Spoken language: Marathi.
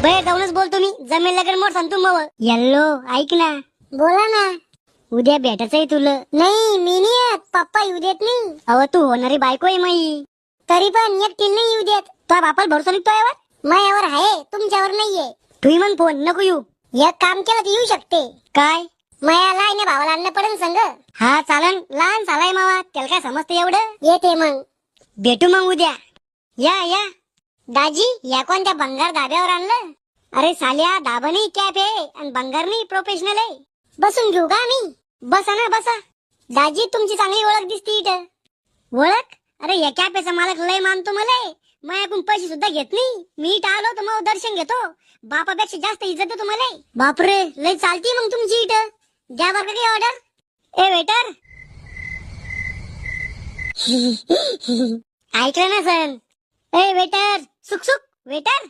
बे जाऊनच बोलतो मी, जमेल लगेच मोर सांगतो मग. येल्लो ऐक ना. बोला ना. उद्या भेटायचंय तुला. नाही मी नाही येत, पप्पा येऊ देत नाही. अव तू होणारी बायको आहे माई. तरी पण एकटी नाही येऊ देत. तो बापाला भरोसा निघतो यावर. मायावर आहे, तुमच्यावर नाहीये. तुम्ही मग फोन नको येऊ. एक काम केलं तर येऊ शकते. काय? माया लहान भावाला आणलं पडेल संग. हा चालन, लहान सालाय मावा, त्याला काय समजते एवढं. येते मग. भेटू मग उद्या. या दाजी, या कोणत्या भंगार धाब्यावर आणलं? अरे साल्या, धाबा नाही कॅप आहे आणि भंगार नाही प्रोफेशनल आहे. बसून घेऊ का मी? बसा ना बसा. दाजी तुमची चांगली ओळख दिसती इथं. ओळख? अरे या कॅफेचा मालक लय मानतो मला. माझ्याकडून पैसे सुद्धा घेत नाही. मी इथं आलो तर मग दर्शन घेतो. बापापेक्षा जास्त इज्जत देतो मला. बापरे, लय चालती मग तुमची इथं. द्या बरं काही ऑर्डर. ए वेटर. ऐकलं ना सर. ए वेटर, सुक सुक वेटर.